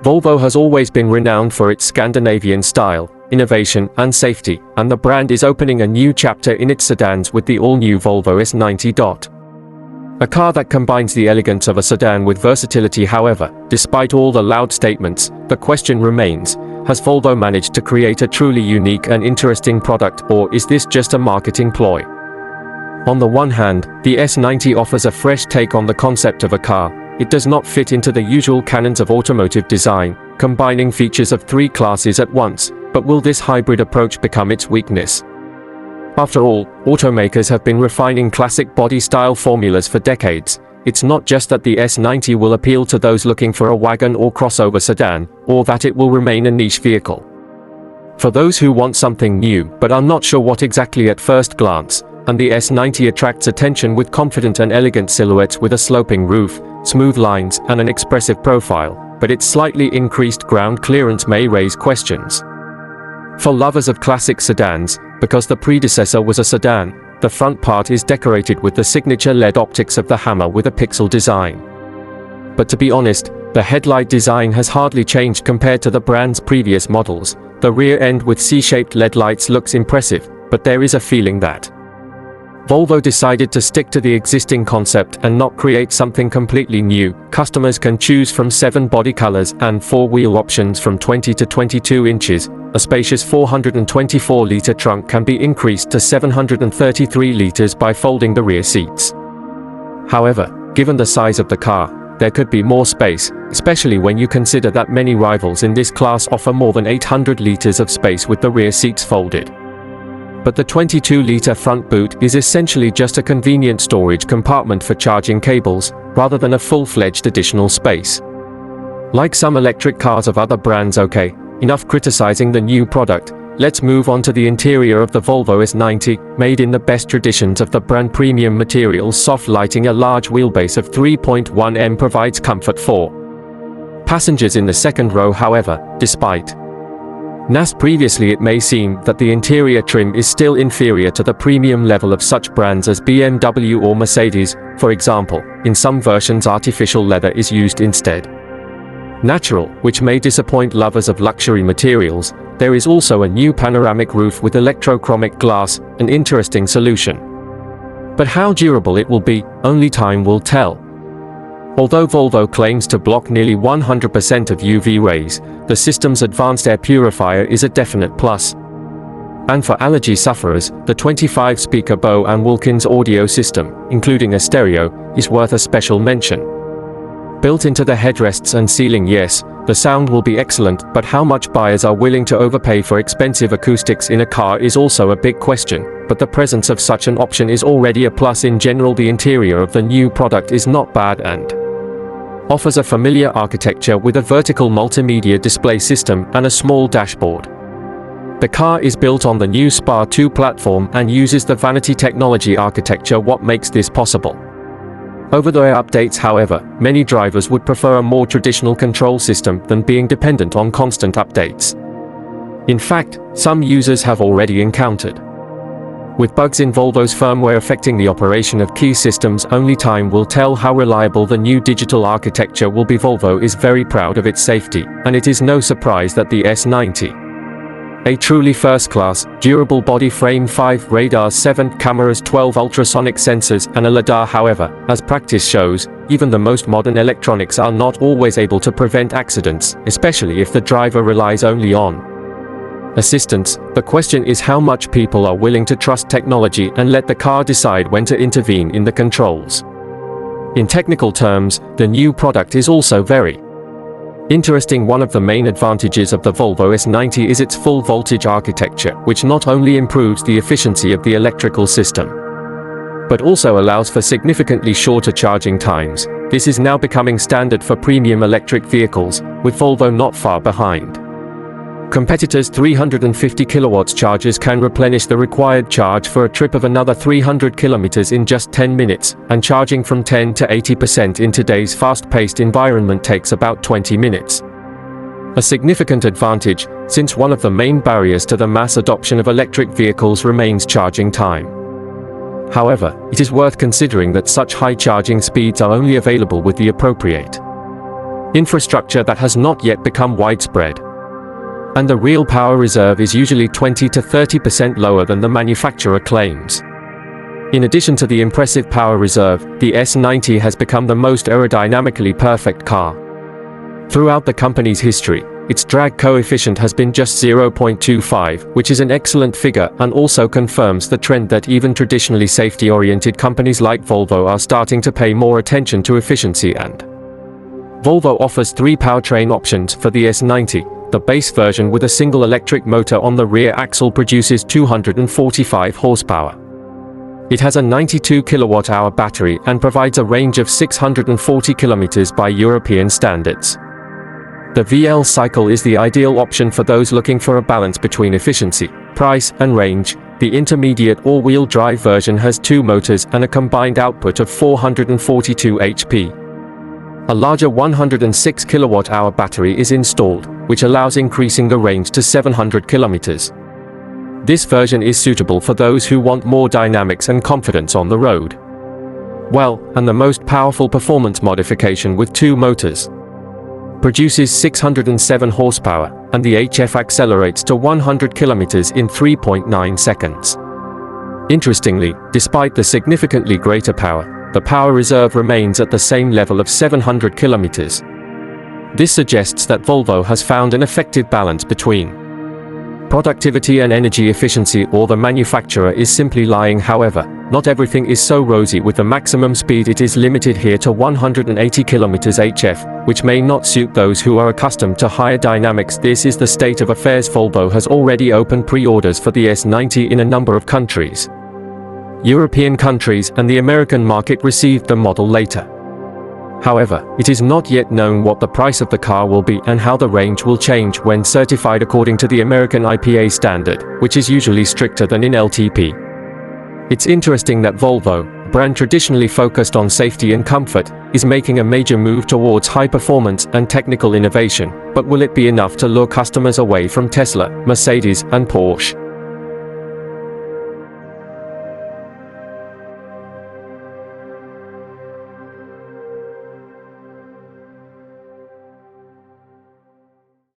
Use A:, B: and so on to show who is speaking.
A: Volvo has always been renowned for its Scandinavian style, innovation, and safety, and the brand is opening a new chapter in its sedans with the all-new Volvo S90. A car that combines the elegance of a sedan with versatility. However, despite all the loud statements, the question remains, has Volvo managed to create a truly unique and interesting product, or is this just a marketing ploy? On the one hand, the S90 offers a fresh take on the concept of a car. It does not fit into the usual canons of automotive design, combining features of three classes at once, but will this hybrid approach become its weakness? After all, automakers have been refining classic body style formulas for decades. It's not just that the S90 will appeal to those looking for a wagon or crossover sedan, or that it will remain a niche vehicle. For those who want something new but are not sure what exactly at first glance, and the S90 attracts attention with confident and elegant silhouettes with a sloping roof, smooth lines, and an expressive profile, but its slightly increased ground clearance may raise questions. For lovers of classic sedans, because the predecessor was a sedan, the front part is decorated with the signature LED optics of the Hammer with a pixel design. But to be honest, the headlight design has hardly changed compared to the brand's previous models. The rear end with C-shaped LED lights looks impressive, but there is a feeling that Volvo decided to stick to the existing concept and not create something completely new. Customers can choose from 7 body colors and 4-wheel options from 20 to 22 inches. A spacious 424-liter trunk can be increased to 733 liters by folding the rear seats. However, given the size of the car, there could be more space, especially when you consider that many rivals in this class offer more than 800 liters of space with the rear seats folded. But the 22-liter front boot is essentially just a convenient storage compartment for charging cables, rather than a full-fledged additional space. Like some electric cars of other brands. Okay, enough criticizing the new product, let's move on to the interior of the Volvo S90, made in the best traditions of the brand. Premium materials, soft lighting, a large wheelbase of 3.1 m provides comfort for passengers in the second row. However, despite NAS previously, it may seem that the interior trim is still inferior to the premium level of such brands as BMW or Mercedes. For example, in some versions artificial leather is used instead. Natural, which may disappoint lovers of luxury materials. There is also a new panoramic roof with electrochromic glass, an interesting solution. But how durable it will be, only time will tell. Although Volvo claims to block nearly 100% of UV rays, the system's advanced air purifier is a definite plus. And for allergy sufferers, the 25-speaker Bow & Wilkins audio system, including a stereo, is worth a special mention. Built into the headrests and ceiling, yes, the sound will be excellent, but how much buyers are willing to overpay for expensive acoustics in a car is also a big question, but the presence of such an option is already a plus. In general, the interior of the new product is not bad and offers a familiar architecture with a vertical multimedia display system and a small dashboard. The car is built on the new SPA 2 platform and uses the Vanity technology architecture. What makes this possible? Over-the-air updates. However, many drivers would prefer a more traditional control system than being dependent on constant updates. In fact, some users have already encountered with bugs in Volvo's firmware affecting the operation of key systems. Only time will tell how reliable the new digital architecture will be. Volvo is very proud of its safety, and it is no surprise that the S90, a truly first-class, durable body frame, 5 radars, 7 cameras, 12 ultrasonic sensors, and a lidar. However, as practice shows, even the most modern electronics are not always able to prevent accidents, especially if the driver relies only on assistance. The question is how much people are willing to trust technology and let the car decide when to intervene in the controls. In technical terms, the new product is also very interesting. One of the main advantages of the Volvo S90 is its full voltage architecture, which not only improves the efficiency of the electrical system, but also allows for significantly shorter charging times. This is now becoming standard for premium electric vehicles, with Volvo not far behind. Competitors' 350 kilowatts chargers can replenish the required charge for a trip of another 300 kilometers in just 10 minutes, and charging from 10 to 80% in today's fast-paced environment takes about 20 minutes. A significant advantage, since one of the main barriers to the mass adoption of electric vehicles remains charging time. However, it is worth considering that such high charging speeds are only available with the appropriate infrastructure that has not yet become widespread. And the real power reserve is usually 20 to 30% lower than the manufacturer claims. In addition to the impressive power reserve, the ES90 has become the most aerodynamically perfect car. Throughout the company's history, its drag coefficient has been just 0.25, which is an excellent figure and also confirms the trend that even traditionally safety-oriented companies like Volvo are starting to pay more attention to efficiency. And Volvo offers 3 powertrain options for the ES90. The base version with a single electric motor on the rear axle produces 245 horsepower. It has a 92 kilowatt-hour battery and provides a range of 640 kilometers by European standards. The VL cycle is the ideal option for those looking for a balance between efficiency, price, and range. The intermediate all-wheel drive version has 2 motors and a combined output of 442 HP. A larger 106 kilowatt-hour battery is installed, which allows increasing the range to 700 kilometers. This version is suitable for those who want more dynamics and confidence on the road. Well, and the most powerful performance modification with 2 motors produces 607 horsepower, and the HF accelerates to 100 kilometers in 3.9 seconds. Interestingly, despite the significantly greater power, the power reserve remains at the same level of 700 kilometers. This suggests that Volvo has found an effective balance between productivity and energy efficiency, or the manufacturer is simply lying. However, not everything is so rosy. With the maximum speed, it is limited here to 180 km HF, which may not suit those who are accustomed to higher dynamics. This is the state of affairs. Volvo has already opened pre-orders for the ES90 in a number of countries. European countries and the American market received the model later. However, it is not yet known what the price of the car will be and how the range will change when certified according to the American IPA standard, which is usually stricter than in LTP. It's interesting that Volvo, a brand traditionally focused on safety and comfort, is making a major move towards high performance and technical innovation. But will it be enough to lure customers away from Tesla, Mercedes, and Porsche?